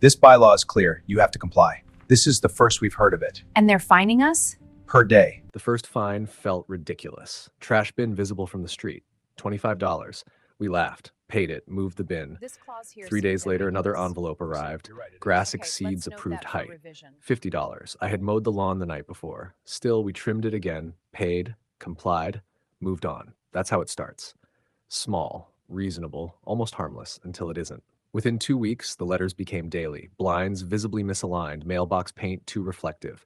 This bylaw is clear. You have to comply. This is the first we've heard of it. And they're fining us? Per day. The first fine felt ridiculous. Trash bin visible from the street. $25. We laughed, paid it, moved the bin. This clause here 3 seems days later, another ambiguous. envelope arrived. You're right, it is. Grass Okay, exceeds let's note approved that for height. revision. $50. I had mowed the lawn the night before. Still, we trimmed it again, paid, complied, moved on. That's how it starts. Small, reasonable, almost harmless, until it isn't. Within 2 weeks, the letters became daily. Blinds visibly misaligned, mailbox paint too reflective.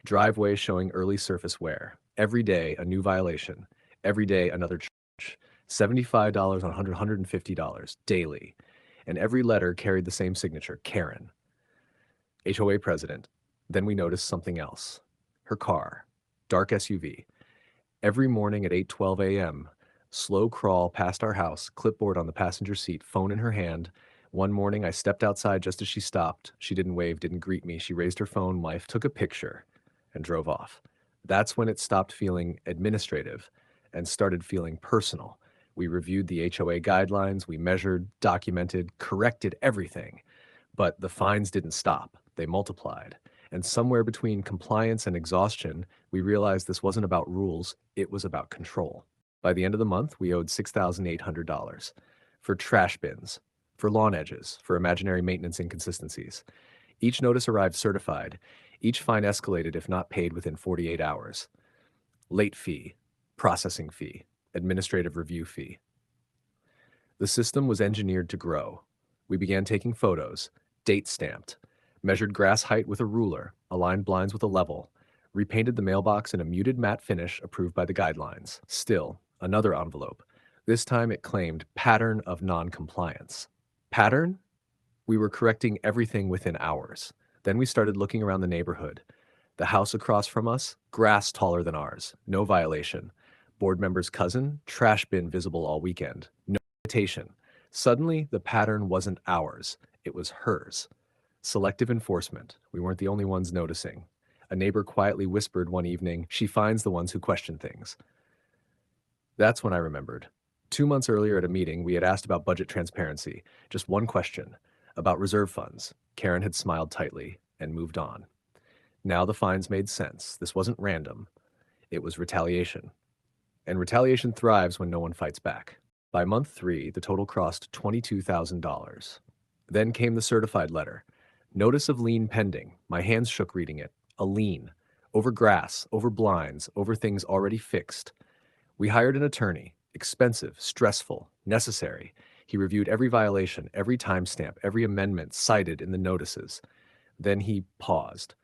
Driveway showing early surface wear. Every day, a new violation. Every day, another charge. $75 on $150 daily. And every letter carried the same signature, Karen. HOA president. Then we noticed something else. Her car. Dark SUV. Every morning at 8:12 a.m., slow crawl past our house, clipboard on the passenger seat, phone in her hand. One morning, I stepped outside just as she stopped. She didn't wave, didn't greet me. She raised her phone, wife, took a picture, and drove off. That's when it stopped feeling administrative and started feeling personal. We reviewed the HOA guidelines, we measured, documented, corrected everything. But the fines didn't stop, they multiplied. And somewhere between compliance and exhaustion, we realized this wasn't about rules, it was about control. By the end of the month, we owed $6,800 for trash bins, for lawn edges, for imaginary maintenance inconsistencies. Each notice arrived certified. Each fine escalated if not paid within 48 hours. Late fee, processing fee, administrative review fee. The system was engineered to grow. We began taking photos, date stamped, measured grass height with a ruler, aligned blinds with a level, repainted the mailbox in a muted matte finish approved by the guidelines. Still, another envelope. This time it claimed pattern of non-compliance. Pattern? We were correcting everything within hours. Then we started looking around the neighborhood. The house across from us, grass taller than ours, no violation. Board member's cousin, trash bin visible all weekend, no citation. Suddenly, the pattern wasn't ours, it was hers. Selective enforcement. We weren't the only ones noticing. A neighbor quietly whispered one evening, she finds the ones who question things. That's when I remembered. 2 months earlier at a meeting, we had asked about budget transparency. Just one question. About reserve funds. Karen had smiled tightly and moved on. Now the fines made sense. This wasn't random. It was retaliation. And retaliation thrives when no one fights back. By month 3, the total crossed $22,000. Then came the certified letter. Notice of lien pending. My hands shook reading it. A lien. Over grass, over blinds, over things already fixed. We hired an attorney. Expensive, stressful, necessary. He reviewed every violation, every timestamp, every amendment cited in the notices. Then he paused.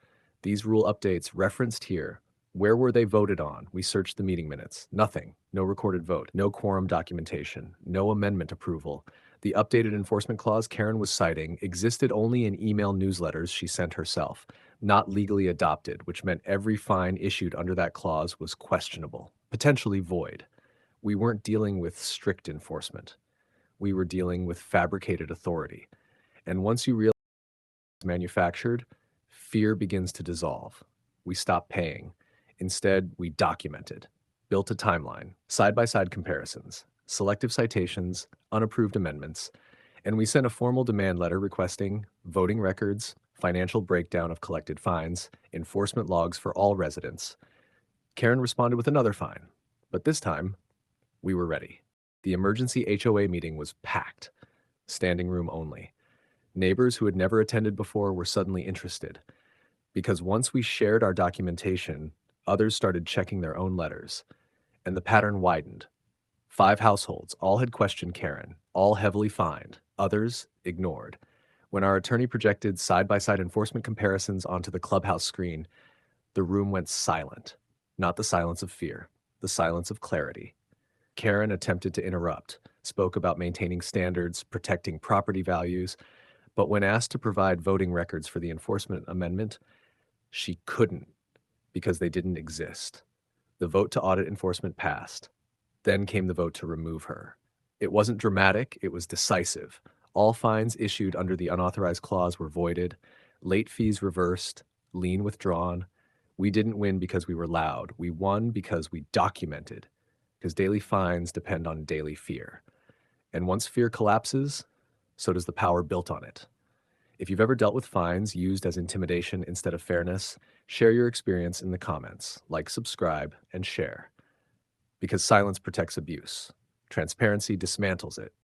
These rule updates referenced here. Where were they voted on? We searched the meeting minutes. Nothing. No recorded vote. No quorum documentation. No amendment approval. The updated enforcement clause Karen was citing existed only in email newsletters she sent herself, not legally adopted, which meant every fine issued under that clause was questionable, potentially void. We weren't dealing with strict enforcement. We were dealing with fabricated authority. And once you realize it's manufactured, fear begins to dissolve. We stopped paying. Instead, we documented, built a timeline, side-by-side comparisons, selective citations, unapproved amendments, and we sent a formal demand letter requesting voting records, financial breakdown of collected fines, enforcement logs for all residents. Karen responded with another fine, but this time, we were ready. The emergency HOA meeting was packed, standing room only. Neighbors who had never attended before were suddenly interested, because once we shared our documentation, others started checking their own letters, and the pattern widened. 5 households, all had questioned Karen, all heavily fined, others ignored. When our attorney projected side-by-side enforcement comparisons onto the clubhouse screen, the room went silent. Not the silence of fear, the silence of clarity. Karen attempted to interrupt, spoke about maintaining standards, protecting property values, but when asked to provide voting records for the enforcement amendment, she couldn't because they didn't exist. The vote to audit enforcement passed. Then came the vote to remove her. It wasn't dramatic, it was decisive. All fines issued under the unauthorized clause were voided, late fees reversed, lien withdrawn. We didn't win because we were loud. We won because we documented, because daily fines depend on daily fear. And once fear collapses, so does the power built on it. If you've ever dealt with fines used as intimidation instead of fairness, share your experience in the comments, like, subscribe, and share. Because silence protects abuse. Transparency dismantles it.